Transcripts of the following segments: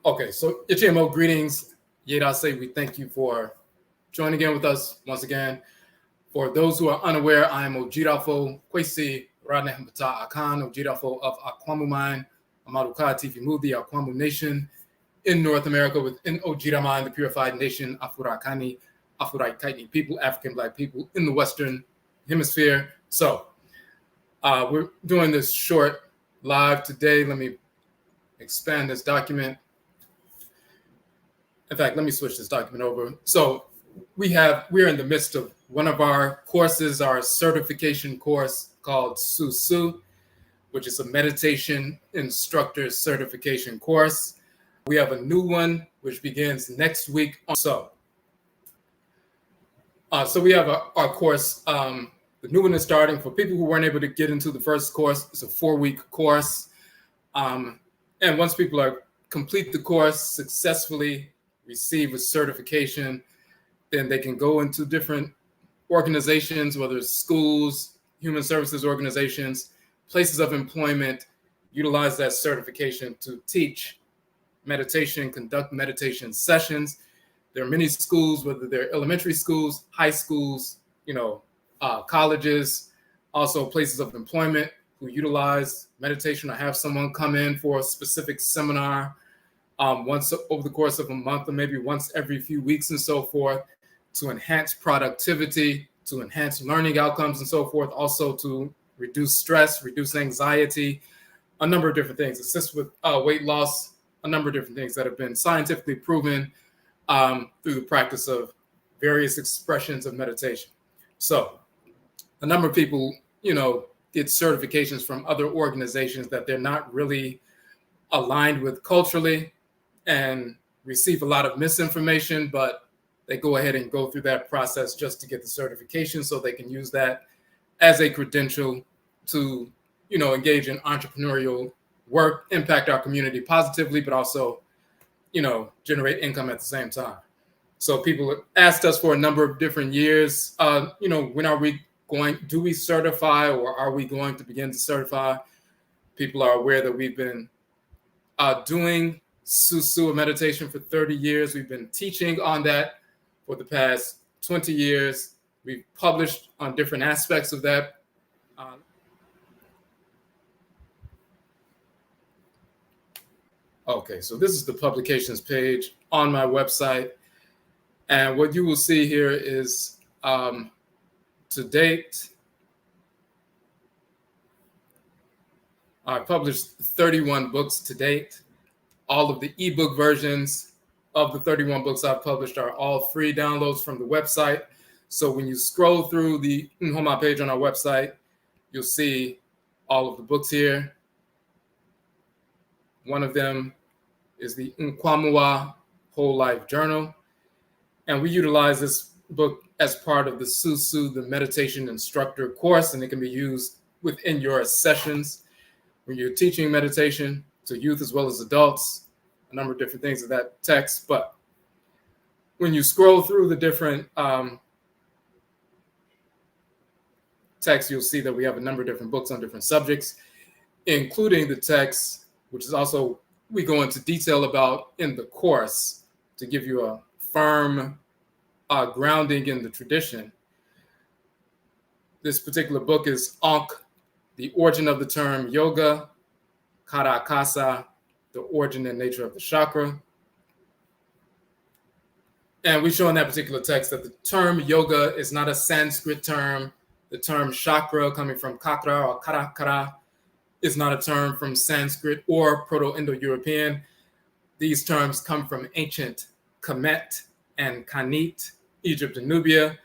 Okay, so Ichimo, greetings. Yedase, we thank you for joining in with us once again. For those who are unaware, I am Ojirafo Kwesi Radnehambata Akan, Ojirafo of Nkwamua, Amaruka TV Mudi, Nkwamua Nation in North America within Ojiraman, the purified nation, Afurakani, Afuraitkait people, African Black people in the Western Hemisphere. So we're doing this short live today. Let me expand this document. In fact, let me switch this document over. So we're in the midst of one of our courses, our certification course called Susuw, which is a meditation instructor certification course. We have a new one which begins next week. So we have our course. The new one is starting for people who weren't able to get into the first course. It's a 4-week course. And once people complete the course successfully, receive a certification, then they can go into different organizations, whether it's schools, human services organizations, places of employment, utilize that certification to teach meditation, conduct meditation sessions. There are many schools, whether they're elementary schools, high schools, colleges, also places of employment who utilize meditation or have someone come in for a specific seminar once over the course of a month or maybe once every few weeks and so forth to enhance productivity, to enhance learning outcomes and so forth, also to reduce stress, reduce anxiety, a number of different things, assist with weight loss, a number of different things that have been scientifically proven through the practice of various expressions of meditation. So a number of people, get certifications from other organizations that they're not really aligned with culturally and receive a lot of misinformation, but they go ahead and go through that process just to get the certification so they can use that as a credential to, engage in entrepreneurial work, impact our community positively, but also, generate income at the same time. So people asked us for a number of different years, when are we do we certify or are we going to begin to certify? People are aware that we've been doing Susuw meditation for 30 years. We've been teaching on that for the past 20 years. We've published on different aspects of that. Okay, so this is the publications page on my website. And what you will see here is to date, I published 31 books to date. All of the ebook versions of the 31 books I've published are all free downloads from the website. So when you scroll through the Nhoma page on our website, you'll see all of the books here. One of them is the Nkwamua Whole Life Journal. And we utilize this book as part of the Susuw, the meditation instructor course, and it can be used within your sessions when you're teaching meditation to youth as well as adults, a number of different things of that text. But when you scroll through the different texts, you'll see that we have a number of different books on different subjects, including the text, which is also we go into detail about in the course to give you a firm grounding in the tradition. This particular book is Ankh, The Origin of the Term Yoga, Karakasa, The Origin and Nature of the Chakra. And we show in that particular text that the term yoga is not a Sanskrit term. The term chakra, coming from kakra or karakara, is not a term from Sanskrit or Proto-Indo-European. These terms come from ancient Kamit and Khanit, Egypt and Nubia,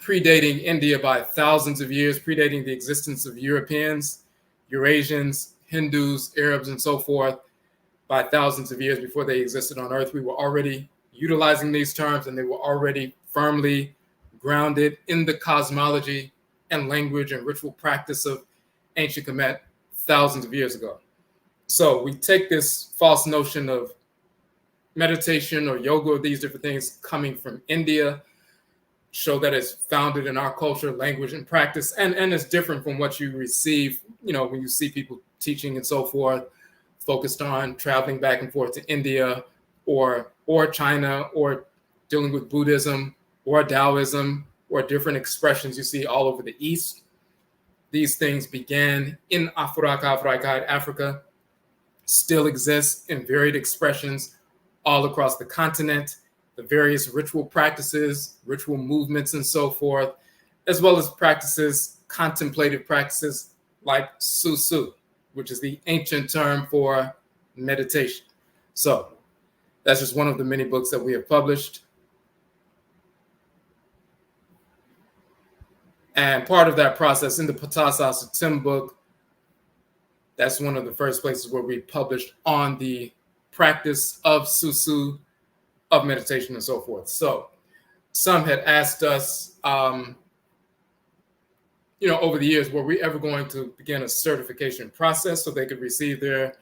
predating India by thousands of years, predating the existence of Europeans, Eurasians, Hindus, Arabs, and so forth by thousands of years before they existed on Earth. We were already utilizing these terms, and they were already firmly grounded in the cosmology and language and ritual practice of ancient Kemet thousands of years ago. So we take this false notion of meditation or yoga or these different things coming from India, show that it's founded in our culture, language, and practice, and it's different from what you receive, when you see people teaching and so forth, focused on traveling back and forth to India or China, or dealing with Buddhism or Taoism or different expressions you see all over the East. These things began in Afuraka, Afuraitkait, Africa, still exist in varied expressions all across the continent, the various ritual practices, ritual movements, and so forth, as well as practices, contemplative practices like Susuw, which is the ancient term for meditation. So that's just one of the many books that we have published. And part of that process in the Patasa Satim book, that's one of the first places where we published on the practice of Susuw, of meditation, and so forth. So some had asked us, over the years, were we ever going to begin a certification process so they could receive their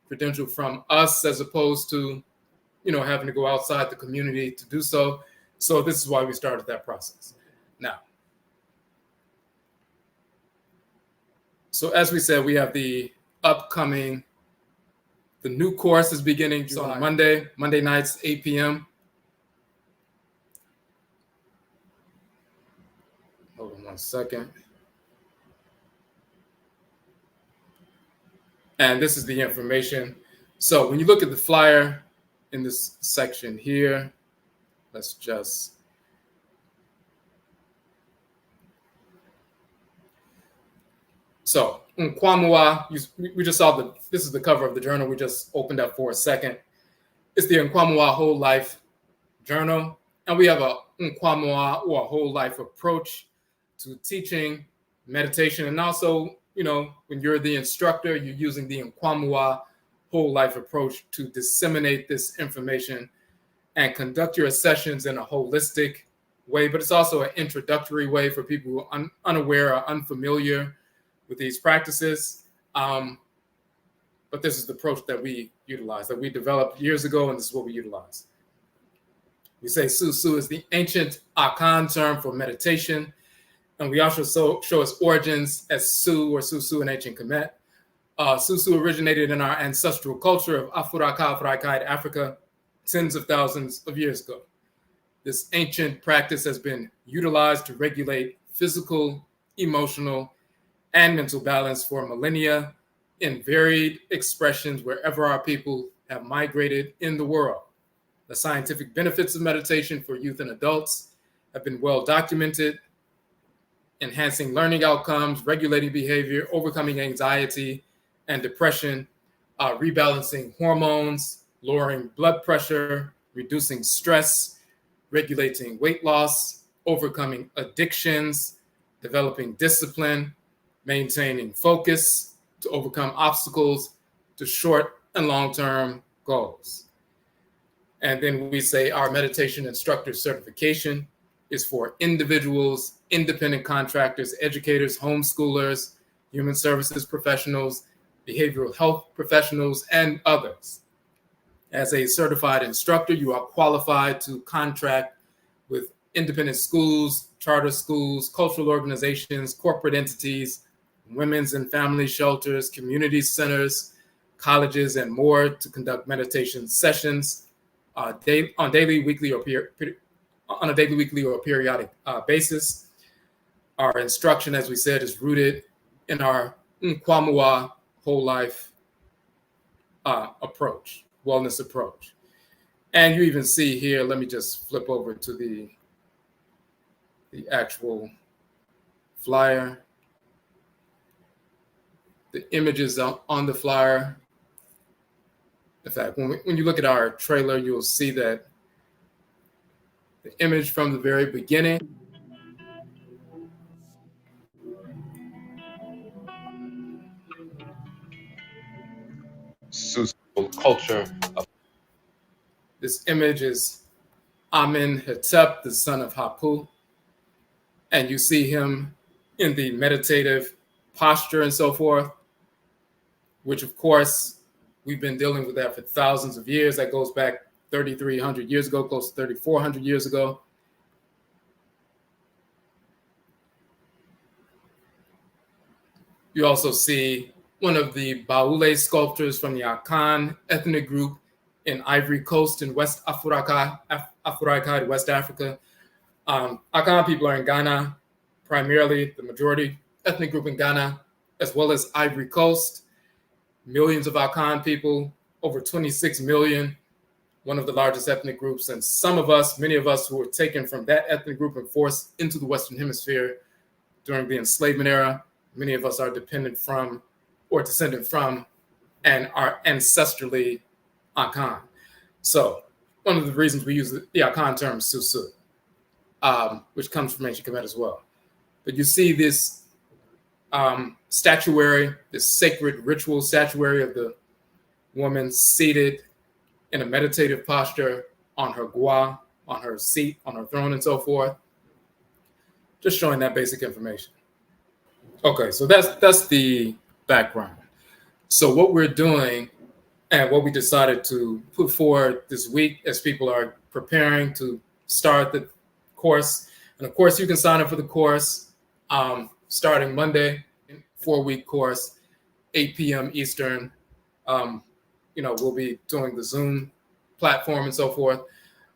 credential from us, as opposed to, having to go outside the community to do so. So this is why we started that process. Now, so as we said, we have the new course is beginning on Monday nights, 8 p.m. Hold on one second. And this is the information. So when you look at the flyer in this section here, let's just. So Nkwamua, we just saw this is the cover of the journal we just opened up for a second. It's the Nkwamua Whole Life Journal. And we have a Nkwamua, or a whole life approach to teaching meditation. And also, when you're the instructor, you're using the Nkwamua whole life approach to disseminate this information and conduct your sessions in a holistic way. But it's also an introductory way for people who are unaware or unfamiliar with these practices. But this is the approach that we utilize, that we developed years ago, and this is what we utilize. We say Susuw is the ancient Akan term for meditation, and we also show its origins as Su or Susuw in ancient Kamit. Susuw originated in our ancestral culture of Afuraka, Afuraitkait, Africa, tens of thousands of years ago. This ancient practice has been utilized to regulate physical, emotional, and mental balance for millennia in varied expressions wherever our people have migrated in the world. The scientific benefits of meditation for youth and adults have been well documented, enhancing learning outcomes, regulating behavior, overcoming anxiety and depression, rebalancing hormones, lowering blood pressure, reducing stress, regulating weight loss, overcoming addictions, developing discipline, maintaining focus to overcome obstacles to short and long-term goals. And then we say our meditation instructor certification is for individuals, independent contractors, educators, homeschoolers, human services professionals, behavioral health professionals, and others. As a certified instructor, you are qualified to contract with independent schools, charter schools, cultural organizations, corporate entities, women's and family shelters, community centers, colleges, and more to conduct meditation sessions on a daily, weekly, or periodic basis. Our instruction, as we said, is rooted in our Nkwamua whole life approach, wellness approach. And you even see here, let me just flip over to the actual flyer. The images on the flyer. In fact, when you look at our trailer, you'll see that the image from the very beginning. Susuw culture. This image is Amenhotep, the son of Hapu. And you see him in the meditative posture and so forth, which of course, we've been dealing with that for thousands of years. That goes back 3,300 years ago, close to 3,400 years ago. You also see one of the Baule sculptures from the Akan ethnic group in Ivory Coast in West Afuraitkait, West Africa. Akan people are in Ghana, primarily the majority ethnic group in Ghana, as well as Ivory Coast. Millions of Akan people, over 26 million, one of the largest ethnic groups. And many of us who were taken from that ethnic group and forced into the Western Hemisphere during the enslavement era, many of us are dependent from or descendant from and are ancestrally Akan. So one of the reasons we use the Akan term Susuw, which comes from ancient Kamit as well. But you see this statuary, this sacred ritual statuary of the woman seated in a meditative posture on her gua, on her seat, on her throne, and so forth. Just showing that basic information. Okay, so that's the background. So what we're doing and what we decided to put forward this week as people are preparing to start the course, and of course you can sign up for the course starting Monday, 4-week course, 8 p.m. Eastern. We'll be doing the Zoom platform and so forth.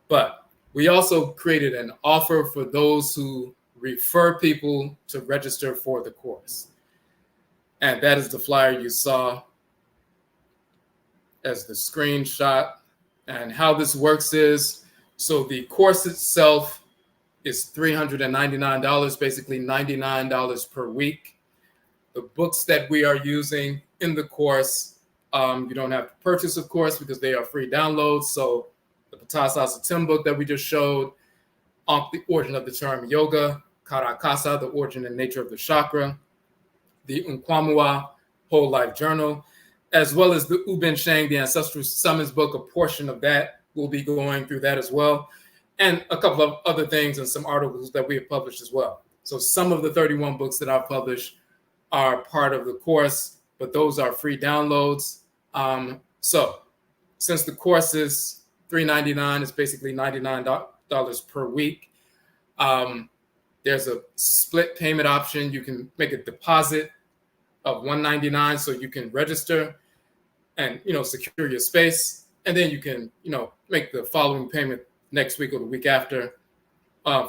But we also created an offer for those who refer people to register for the course. And that is the flyer you saw as the screenshot. And how this works is, so the course itself is $399, basically $99 per week. The books that we are using in the course, you don't have to purchase, of course, because they are free downloads. So the Patasa Tim book that we just showed, on the origin of the term yoga, Karakasa, the origin and nature of the chakra, the Nkwamua Whole Life Journal, as well as the Uben Sheng, the Ancestral Summons book. A portion of that will be going through that as well, and a couple of other things and some articles that we have published as well. So some of the 31 books that I've published are part of the course, but those are free downloads. So since the course is $399, it's basically $99 per week. There's a split payment option. You can make a deposit of $199 so you can register and secure your space, and then you can make the following payment next week or the week after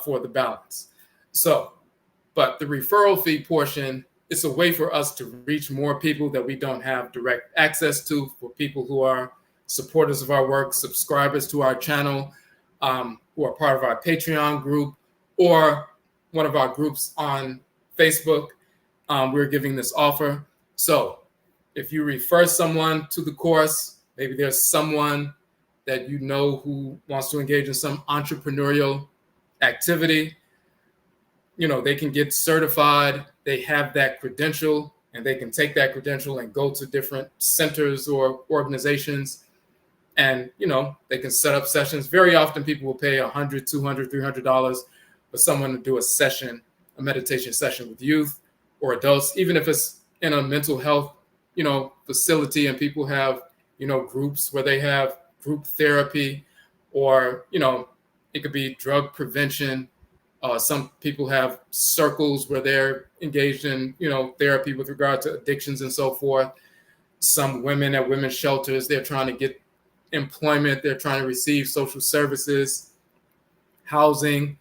for the balance. So, but the referral fee portion, it's a way for us to reach more people that we don't have direct access to, for people who are supporters of our work, subscribers to our channel, who are part of our Patreon group or one of our groups on Facebook. We're giving this offer. So if you refer someone to the course, maybe there's someone that you know who wants to engage in some entrepreneurial activity, they can get certified. They have that credential, and they can take that credential and go to different centers or organizations, and they can set up sessions. Very often people will pay $100, $200, $300 for someone to do a meditation session with youth or adults, even if it's in a mental health facility, and people have groups where they have group therapy, or it could be drug prevention. Some people have circles where they're engaged in therapy with regard to addictions and so forth. Some women at women's shelters, they're trying to get employment, they're trying to receive social services, housing,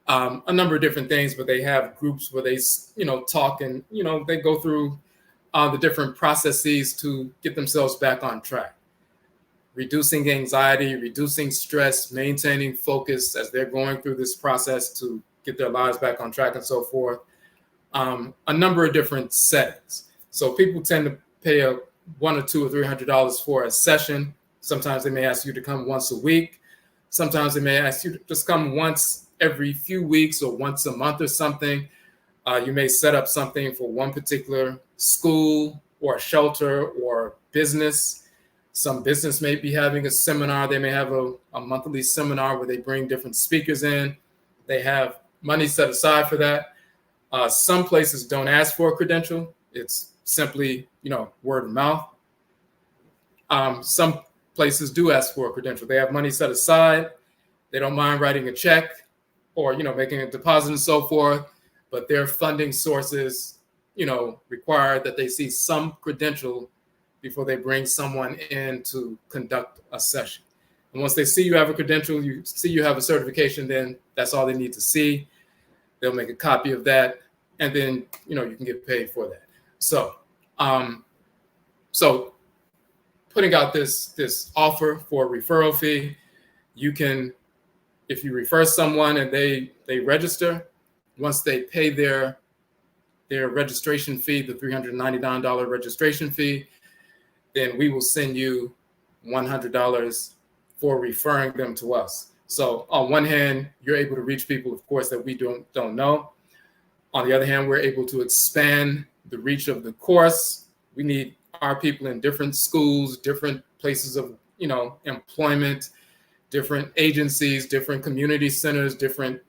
a number of different things. But they have groups where they talk, and they go through the different processes to get themselves back on track, reducing anxiety, reducing stress, maintaining focus as they're going through this process to get their lives back on track and so forth. A number of different settings. So people tend to pay $100 or $200 or $300 for a session. Sometimes they may ask you to come once a week. Sometimes they may ask you to just come once every few weeks or once a month or something. You may set up something for one particular school or shelter or business. Some business may be having a seminar. They may have a monthly seminar where they bring different speakers in. They have money set aside for that. Some places don't ask for a credential. It's simply, word of mouth. Some places do ask for a credential. They have money set aside. They don't mind writing a check or, making a deposit and so forth. But their funding sources, require that they see some credential before they bring someone in to conduct a session. And once they see you have a credential, you see you have a certification, then that's all they need to see. They'll make a copy of that, and then you can get paid for that. So, so putting out this offer for a referral fee, you can, if you refer someone and they register, once they pay their registration fee, the $399 registration fee, then we will send you $100 for referring them to us. So on one hand, you're able to reach people, of course, that we don't know. On the other hand, we're able to expand the reach of the course. We need our people in different schools, different places of employment, different agencies, different community centers, different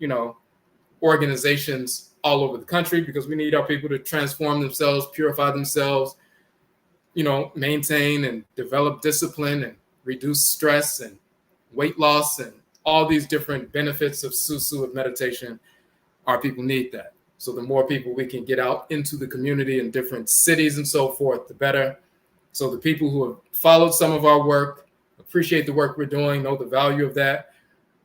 organizations all over the country, because we need our people to transform themselves, purify themselves, maintain and develop discipline and reduce stress and weight loss and all these different benefits of Susuw, of meditation. Our people need that. So the more people we can get out into the community in different cities and so forth, the better. So the people who have followed some of our work, appreciate the work we're doing, know the value of that,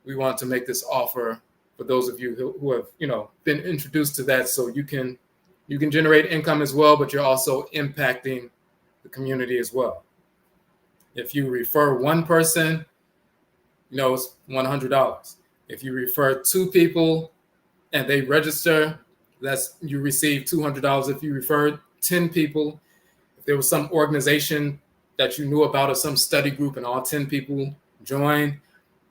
we want to make this offer for those of you who have been introduced to that, so you can generate income as well, but you're also impacting the community as well. If you refer one person, it's $100. If you refer two people and they register, you receive $200. If you refer 10 people, if there was some organization that you knew about or some study group and all 10 people join,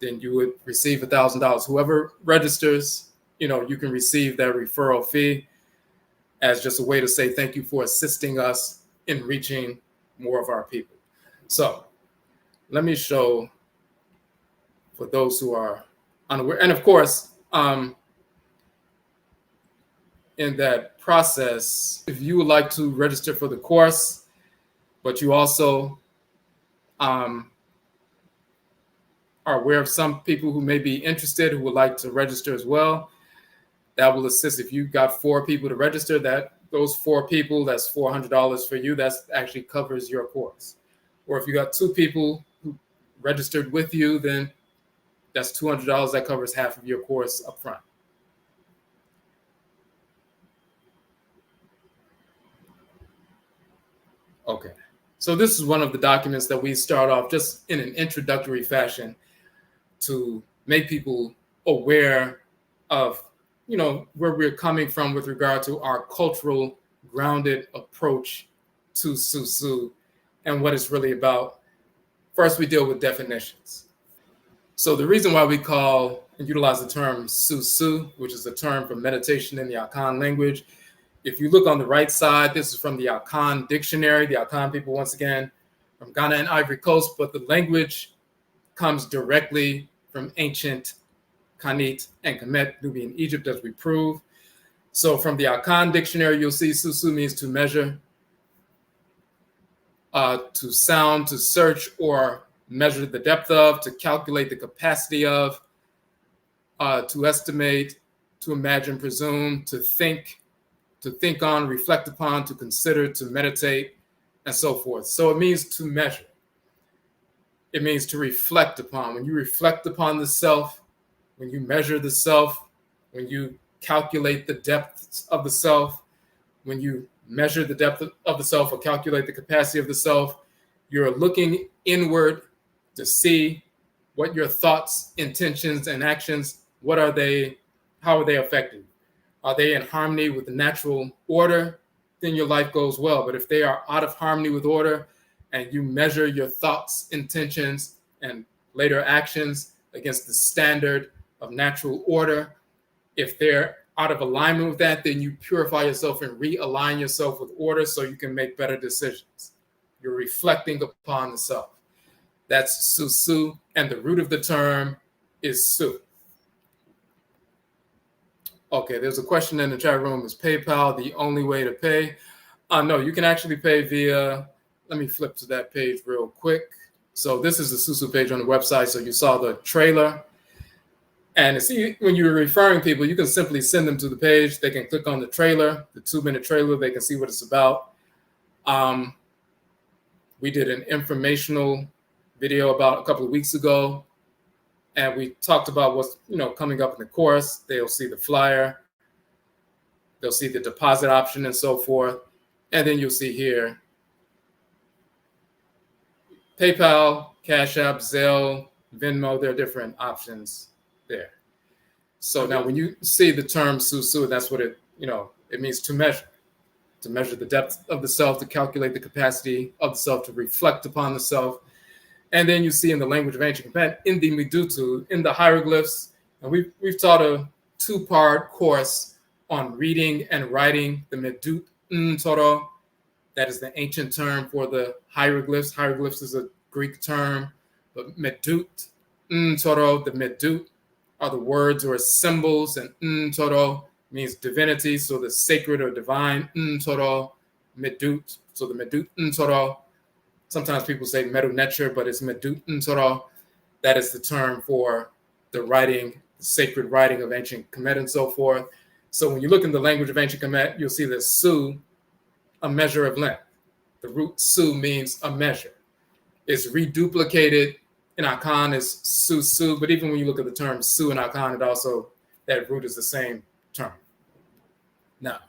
then you would receive $1,000. Whoever registers, you can receive that referral fee as just a way to say thank you for assisting us in reaching more of our people. So let me show, for those who are unaware, and of course, in that process, if you would like to register for the course, but you also are aware of some people who may be interested who would like to register as well, that will assist. If you've got 4 people to register, those 4 people, that's $400 for you. That actually covers your course. Or if you got 2 people who registered with you, then that's $200. That covers half of your course up front. Okay, so this is one of the documents that we start off just in an introductory fashion to make people aware of, where we're coming from with regard to our cultural grounded approach to Susuw and what it's really about. First, we deal with definitions. So the reason why we call and utilize the term Susuw, which is a term for meditation in the Akan language, if you look on the right side, this is from the Akan dictionary. The Akan people, once again, from Ghana and Ivory Coast, but the language comes directly from ancient Khanit and Kamit, Nubia in Egypt, as we prove. So from the Akan dictionary, you'll see Susuw means to measure, to sound, to search or measure the depth of, to calculate the capacity of, to estimate, to imagine, presume, to think on, reflect upon, to consider, to meditate, and so forth. So it means to measure. It means to reflect upon. When you reflect upon the self, when you measure the self, when you calculate the depths of the self, when you measure the depth of the self or calculate the capacity of the self, you're looking inward to see what your thoughts, intentions, and actions, what are they, how are they affecting you? Are they in harmony with the natural order? Then your life goes well. But if they are out of harmony with order and you measure your thoughts, intentions, and later actions against the standard of natural order, if they're out of alignment with that, then you purify yourself and realign yourself with order so you can make better decisions. You're reflecting upon the self. That's Susuw, and the root of the term is Su. Okay, there's a question in the chat room. Is PayPal the only way to pay? No, you can actually pay via, let me flip to that page real quick. So this is the Susuw page on the website. So you saw the trailer. And see, when you're referring people, you can simply send them to the page. They can click on the trailer, the 2-minute trailer. They can see what it's about. We did an informational video about a couple of weeks ago, and we talked about what's coming up in the course. They'll see the flyer, they'll see the deposit option and so forth, and then you'll see here PayPal, Cash App, Zelle, Venmo. There are different options there. So now when you see the term Susuw, that's what it means: to measure the depth of the self, to calculate the capacity of the self, to reflect upon the self. And then you see in the language of ancient Kamit, in the Medutu, in the hieroglyphs, and we've taught a 2-part course on reading and writing the Medut Ntoro. That is the ancient term for the hieroglyphs. Hieroglyphs is a Greek term, but Medut Ntoro, the Medut are the words or symbols, and Ntoro means divinity, so the sacred or divine Ntoro, Medut, so the Medut Ntoro. Sometimes people say Medu Netcher, but it's Medut Ntoro. That is the term for the writing, the sacred writing of ancient Kamit and so forth. So when you look in the language of ancient Kamit, you'll see that Su, a measure of length. The root Su means a measure. It's reduplicated in Akan as Susuw, but even when you look at the term Su in Akan, it also, that root is the same term. Now,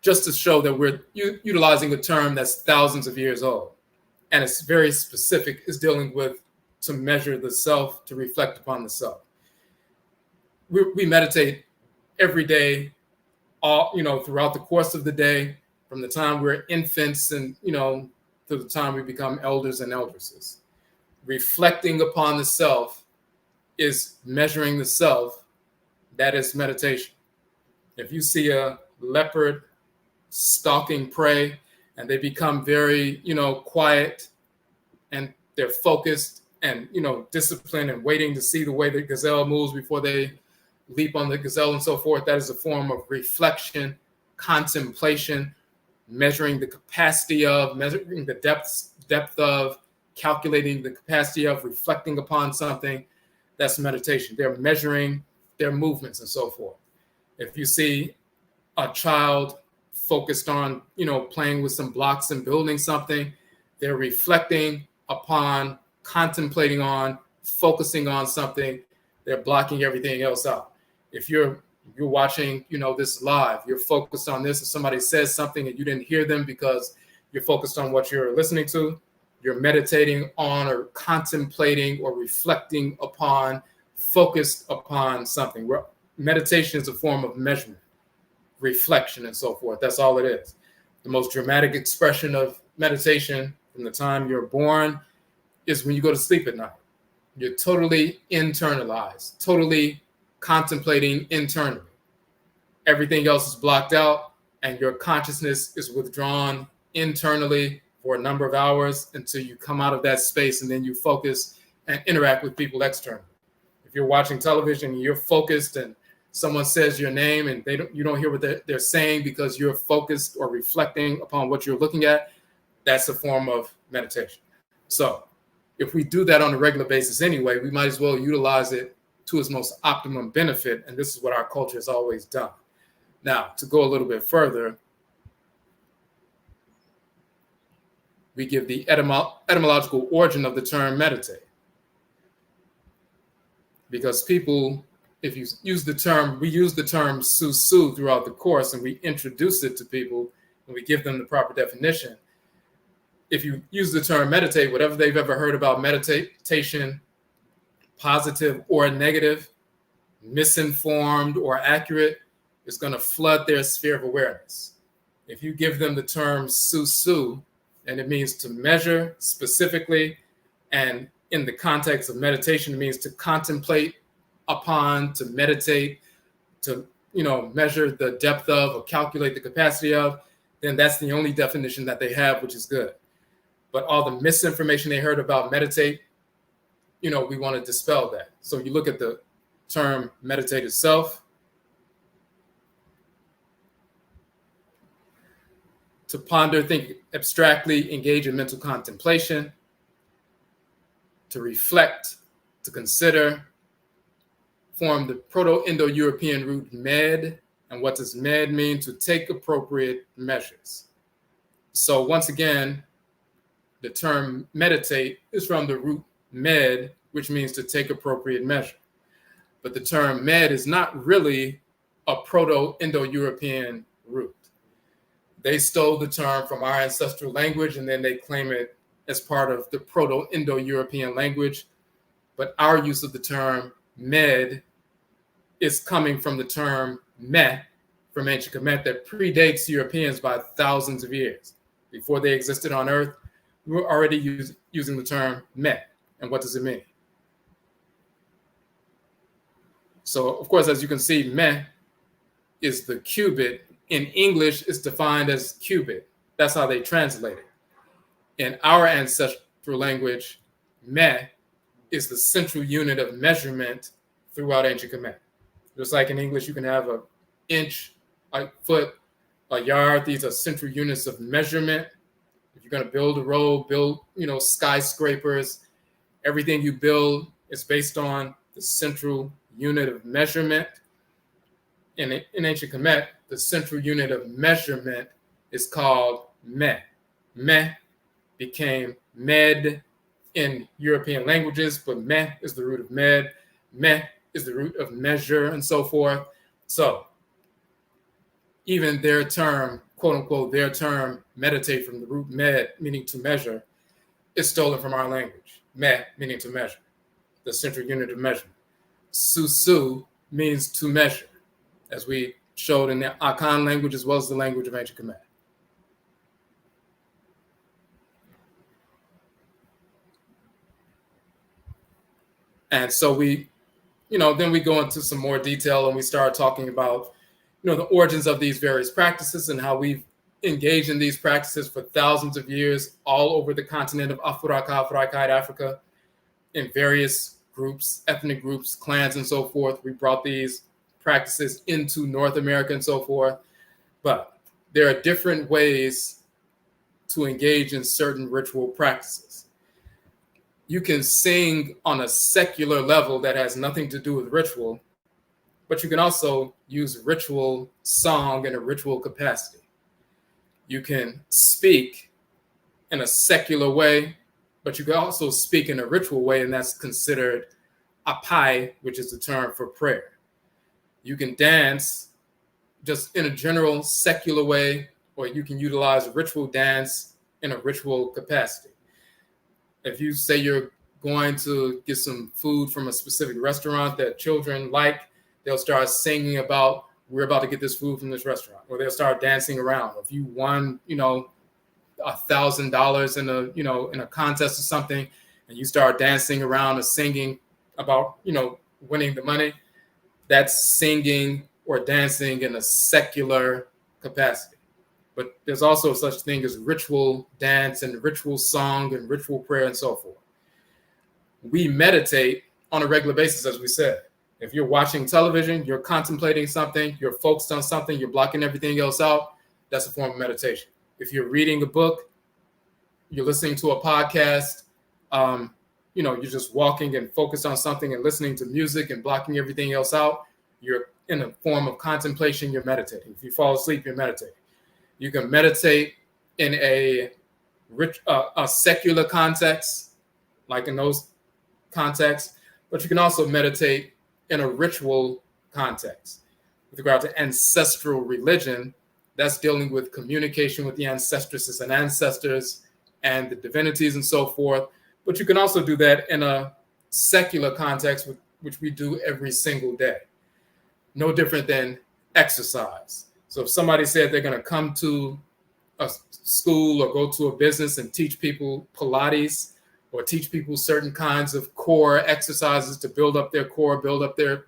just to show that we're utilizing a term that's thousands of years old, and it's very specific, is dealing with to measure the self, to reflect upon the self. We meditate every day, throughout the course of the day, from the time we're infants and, to the time we become elders and eldresses. Reflecting upon the self is measuring the self. That is meditation. If you see a leopard stalking prey and they become very, quiet, and they're focused and, disciplined and waiting to see the way the gazelle moves before they leap on the gazelle and so forth, that is a form of reflection, contemplation, measuring the capacity of, measuring the depth of, calculating the capacity of, reflecting upon something. That's meditation. They're measuring their movements and so forth. If you see a child focused on, playing with some blocks and building something, they're reflecting upon, contemplating on, focusing on something. They're blocking everything else out. If you're watching, this live, you're focused on this, and somebody says something and you didn't hear them because you're focused on what you're listening to, you're meditating on or contemplating or reflecting upon, focused upon something. Meditation is a form of measurement, reflection, and so forth. That's all it is. The most dramatic expression of meditation from the time you're born is when you go to sleep at night. You're totally internalized, totally contemplating internally. Everything else is blocked out, and your consciousness is withdrawn internally for a number of hours until you come out of that space, and then you focus and interact with people externally. If you're watching television and you're focused and someone says your name and you don't hear what they're saying because you're focused or reflecting upon what you're looking at, that's a form of meditation. So if we do that on a regular basis anyway, we might as well utilize it to its most optimum benefit. And this is what our culture has always done. Now, to go a little bit further, we give the etymological origin of the term meditate. Because people, if you use the term, we use the term Susuw throughout the course, and we introduce it to people and we give them the proper definition. If you use the term meditate, whatever they've ever heard about meditation, positive or negative, misinformed or accurate, is going to flood their sphere of awareness. If you give them the term Susuw, and it means to measure specifically, and in the context of meditation, it means to contemplate upon, to meditate, to measure the depth of or calculate the capacity of, then that's the only definition that they have, which is good. But all the misinformation they heard about meditate, we want to dispel that. So you look at the term meditate itself. To ponder, think abstractly, engage in mental contemplation, to reflect, to consider, form the Proto-Indo-European root med. And what does med mean? To take appropriate measures. So once again, The term meditate is from the root med, which means to take appropriate measure. But the term med is not really a Proto-Indo-European root. They stole the term from our ancestral language, and then they claim it as part of the Proto-Indo-European language. But our use of the term med is coming from the term meh from ancient Kamit that predates Europeans by thousands of years. Before they existed on Earth, we were already using the term meh. And what does it mean? So, of course, as you can see, meh is the cubit. In English, it's defined as cubit. That's how they translate it. In our ancestral language, meh is the central unit of measurement throughout ancient Kamit. Just like in English, you can have an inch, a foot, a yard. These are central units of measurement. If you're going to build a road, build, skyscrapers, everything you build is based on the central unit of measurement. In ancient Kamit, the central unit of measurement is called meh. Meh became med in European languages, but meh is the root of med. Meh is the root of measure and so forth. So even their term, quote unquote, their term meditate from the root med, meaning to measure, is stolen from our language. Meh, meaning to measure, the central unit of measurement. Susuw means to measure, as we showed in the Akan language as well as the language of ancient Kamit. And so we, then we go into some more detail and we start talking about, the origins of these various practices and how we've engaged in these practices for thousands of years all over the continent of Afuraka, Afuraitkait, Africa, in various groups, ethnic groups, clans, and so forth. We brought these practices into North America and so forth. But there are different ways to engage in certain ritual practices. You can sing on a secular level that has nothing to do with ritual, but you can also use ritual song in a ritual capacity. You can speak in a secular way, but you can also speak in a ritual way, and that's considered apai, which is the term for prayer. You can dance just in a general secular way, or you can utilize ritual dance in a ritual capacity. If you say you're going to get some food from a specific restaurant that children like, they'll start singing about, we're about to get this food from this restaurant, or they'll start dancing around. If you won, $1,000 in a contest or something, and you start dancing around and singing about, winning the money, that's singing or dancing in a secular capacity. But there's also such thing as ritual dance and ritual song and ritual prayer and so forth. We meditate on a regular basis, as we said. If you're watching television, you're contemplating something, you're focused on something, you're blocking everything else out, that's a form of meditation. If you're reading a book, you're listening to a podcast, you're just walking and focused on something and listening to music and blocking everything else out, you're in a form of contemplation, you're meditating. If you fall asleep, you're meditating. You can meditate in a secular context, like in those contexts, but you can also meditate in a ritual context. With regard to ancestral religion, that's dealing with communication with the ancestresses and ancestors and the divinities and so forth. But you can also do that in a secular context, which we do every single day. No different than exercise. So if somebody said they're going to come to a school or go to a business and teach people Pilates or teach people certain kinds of core exercises to build up their core, build up their,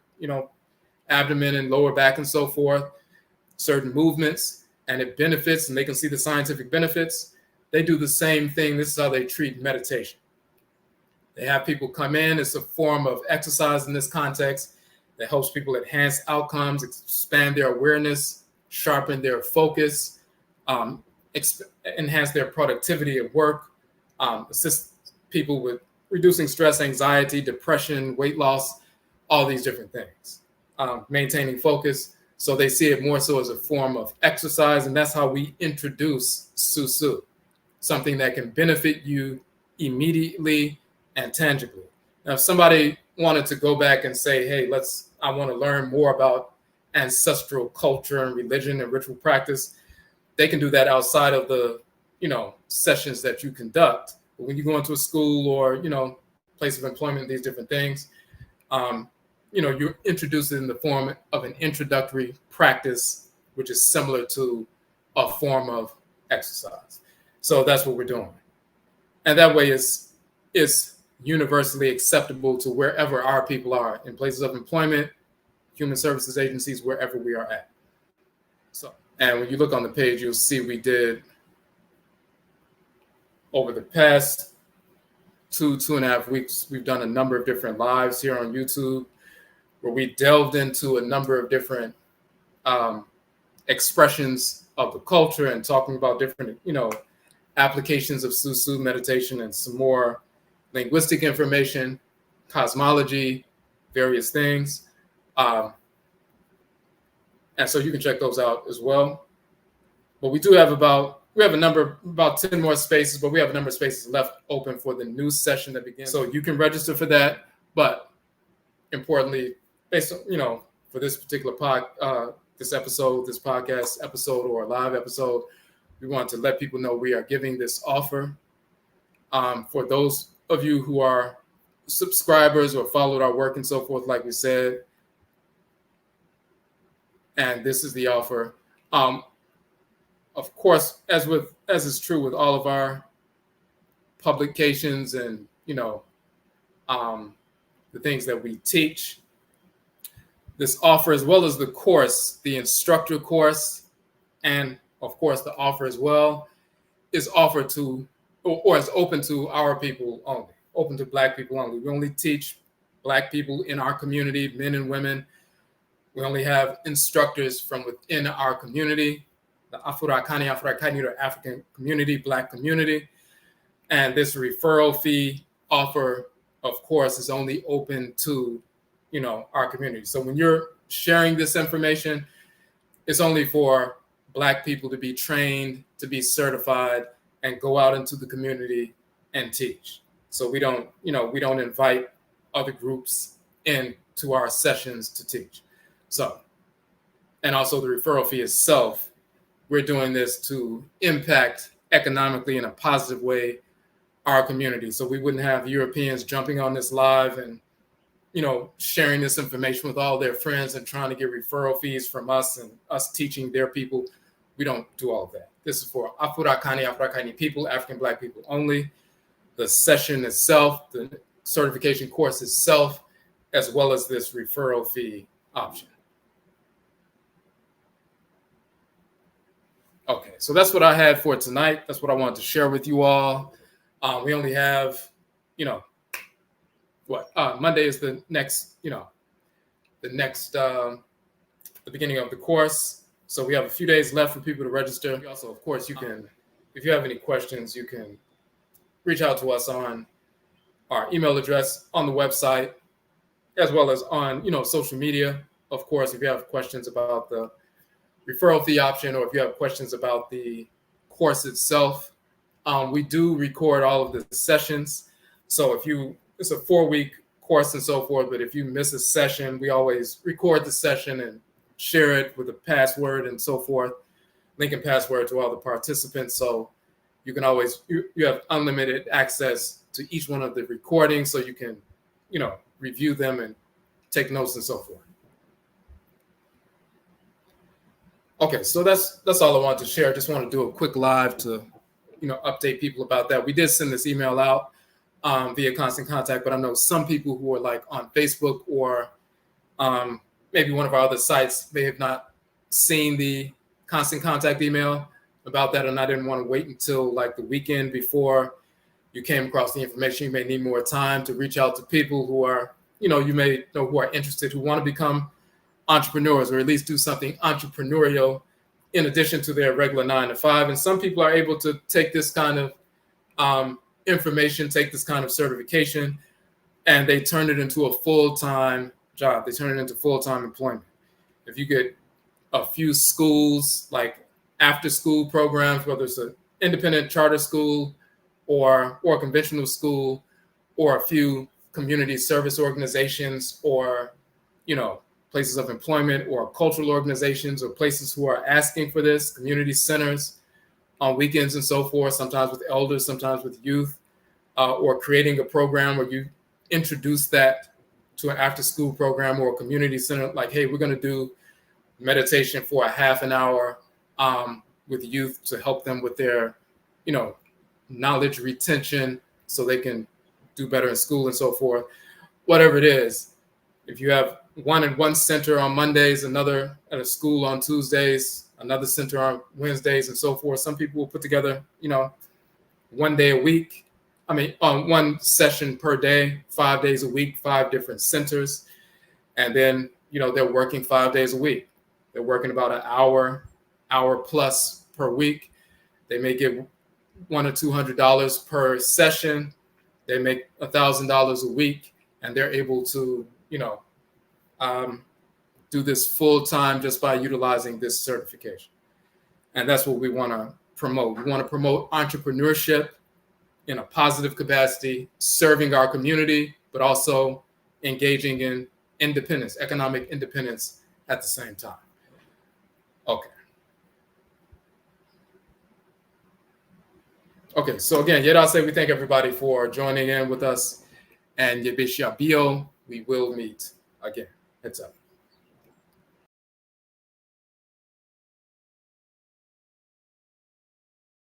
abdomen and lower back and so forth, certain movements, and it benefits and they can see the scientific benefits, they do the same thing. This is how they treat meditation. They have people come in. It's a form of exercise in this context that helps people enhance outcomes, expand their awareness, sharpen their focus, enhance their productivity at work, assist people with reducing stress, anxiety, depression, weight loss, all these different things, maintaining focus. So they see it more so as a form of exercise, and that's how we introduce Susuw. something that can benefit you immediately and tangibly. Now, if somebody wanted to go back and say, hey, I want to learn more about ancestral culture and religion and ritual practice, they can do that outside of the, sessions that you conduct. But when you go into a school or, place of employment, these different things, you're introduced in the form of an introductory practice, which is similar to a form of exercise. So that's what we're doing. And that way it's universally acceptable to wherever our people are, in places of employment, human services agencies, wherever we are at. So, and when you look on the page, you'll see we did, over the past 2.5 weeks, we've done a number of different lives here on YouTube where we delved into a number of different expressions of the culture and talking about different, applications of Susuw meditation and some more linguistic information, cosmology, various things. And so you can check those out as well. But we have about 10 more spaces, but we have a number of spaces left open for the new session that begins. So you can register for that. But importantly, based on, for this particular this podcast episode or live episode, we want to let people know we are giving this offer for those of you who are subscribers or followed our work and so forth, like we said. And this is the offer. Of course, as is true with all of our publications and, the things that we teach, this offer, as well as the course, the instructor course, and of course the offer as well, is offered to, or is open to our people only, open to Black people only. We only teach Black people in our community, men and women. We only have instructors from within our community, the Afuraitkait, or African community, Black community. And this referral fee offer, of course, is only open to, our community. So when you're sharing this information, it's only for Black people to be trained, to be certified, and go out into the community and teach. So we don't invite other groups into our sessions to teach. So, and also the referral fee itself, we're doing this to impact economically in a positive way our community. So we wouldn't have Europeans jumping on this live and, sharing this information with all their friends and trying to get referral fees from us and us teaching their people. We don't do all of that. This is for Afuraitkait people, African Black people only. The session itself, the certification course itself, as well as this referral fee option. Okay, so that's what I had for tonight. That's what I wanted to share with you all. We only have, Monday is the next, the beginning of the course. So we have a few days left for people to register. Also, of course, you can, if you have any questions, you can reach out to us on our email address on the website, as well as on, social media. Of course, if you have questions about the referral fee option, or if you have questions about the course itself, we do record all of the sessions. So it's a 4-week course and so forth, but if you miss a session, we always record the session and share it with a password and so forth, link and password to all the participants. So you can always, you have unlimited access to each one of the recordings, so you can, review them and take notes and so forth. Okay, so that's all I wanted to share. Just want to do a quick live to, update people about that. We did send this email out via Constant Contact, but I know some people who are like on Facebook or maybe one of our other sites, they have not seen the Constant Contact email about that, and I didn't want to wait until like the weekend before you came across the information. You may need more time to reach out to people who are, you may know who are interested, who want to become entrepreneurs, or at least do something entrepreneurial in addition to their regular 9-to-5. And some people are able to take this kind of information, take this kind of certification, and they turn it into a full-time job. They turn it into full-time employment. If you get a few schools, like after-school programs, whether it's a independent charter school or conventional school, or a few community service organizations, or, you know, places of employment or cultural organizations, or places who are asking for this, community centers on weekends and so forth, sometimes with elders, sometimes with youth, or creating a program where you introduce that to an after-school program or a community center, like, hey, we're going to do meditation for a half an hour with youth to help them with their, you know, knowledge retention so they can do better in school and so forth. Whatever it is, if you have one at one center on Mondays, another at a school on Tuesdays, another center on Wednesdays and so forth, some people will put together, you know, 1 day a week. I mean, one session per day, 5 days a week, 5 different centers. And then, you know, they're working 5 days a week. They're working about an hour plus per week. They may get $100 or $200 per session. They make $1,000 a week, and they're able to, you know, do this full time just by utilizing this certification. And that's what we want to promote. We want to promote entrepreneurship in a positive capacity, serving our community, but also engaging in independence, economic independence at the same time. Okay. Okay, so again, yet I'll say we thank everybody for joining in with us, and Yebisha Bio, we will meet again. Heads up.